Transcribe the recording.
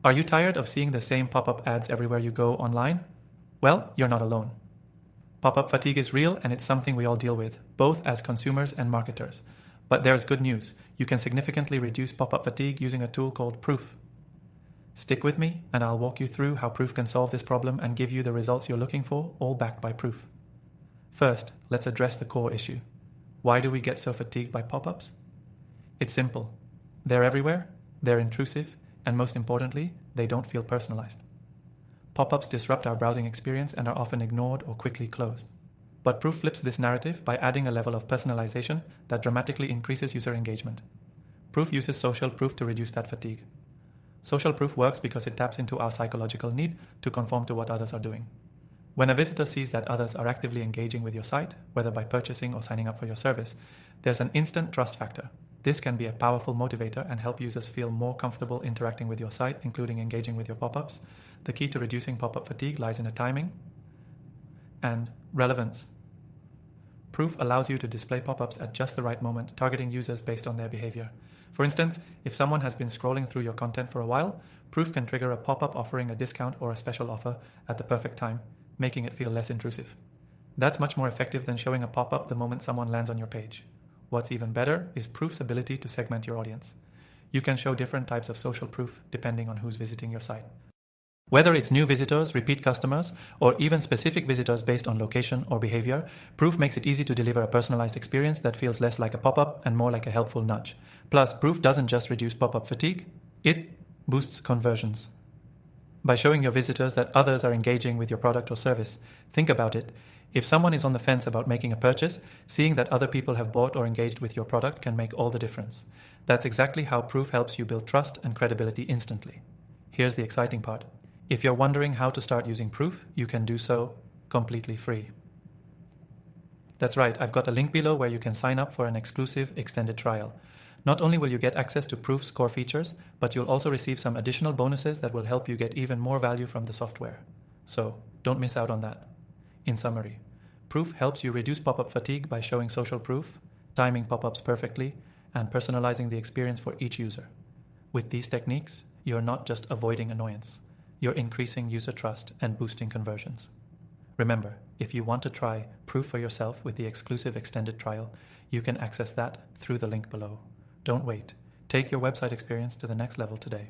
Are you tired of seeing the same pop-up ads everywhere you go online? Well, you're not alone. Pop-up fatigue is real and it's something we all deal with, both as consumers and marketers. But there's good news. You can significantly reduce pop-up fatigue using a tool called Proof. Stick with me and I'll walk you through how Proof can solve this problem and give you the results you're looking for, all backed by Proof. First, let's address the core issue. Why do we get so fatigued by pop-ups? It's simple. They're everywhere, they're intrusive, and most importantly, they don't feel personalized. Pop-ups disrupt our browsing experience and are often ignored or quickly closed. But Proof flips this narrative by adding a level of personalization that dramatically increases user engagement. Proof uses social proof to reduce that fatigue. Social proof works because it taps into our psychological need to conform to what others are doing. When a visitor sees that others are actively engaging with your site, whether by purchasing or signing up for your service, there's an instant trust factor. This can be a powerful motivator and help users feel more comfortable interacting with your site, including engaging with your pop-ups. The key to reducing pop-up fatigue lies in a timing and relevance. Proof allows you to display pop-ups at just the right moment, targeting users based on their behavior. For instance, if someone has been scrolling through your content for a while, Proof can trigger a pop-up offering a discount or a special offer at the perfect time, making it feel less intrusive. That's much more effective than showing a pop-up the moment someone lands on your page. What's even better is Proof's ability to segment your audience. You can show different types of social proof depending on who's visiting your site. Whether it's new visitors, repeat customers, or even specific visitors based on location or behavior, Proof makes it easy to deliver a personalized experience that feels less like a pop-up and more like a helpful nudge. Plus, Proof doesn't just reduce pop-up fatigue, it boosts conversions. By showing your visitors that others are engaging with your product or service, think about it. If someone is on the fence about making a purchase, seeing that other people have bought or engaged with your product can make all the difference. That's exactly how Proof helps you build trust and credibility instantly. Here's the exciting part. If you're wondering how to start using Proof, you can do so completely free. That's right, I've got a link below where you can sign up for an exclusive extended trial. Not only will you get access to Proof's core features, but you'll also receive some additional bonuses that will help you get even more value from the software. So, don't miss out on that. In summary, Proof helps you reduce pop-up fatigue by showing social proof, timing pop-ups perfectly, and personalizing the experience for each user. With these techniques, you're not just avoiding annoyance. You're increasing user trust and boosting conversions. Remember, if you want to try Proof for yourself with the exclusive extended trial, you can access that through the link below. Don't wait. Take your website experience to the next level today.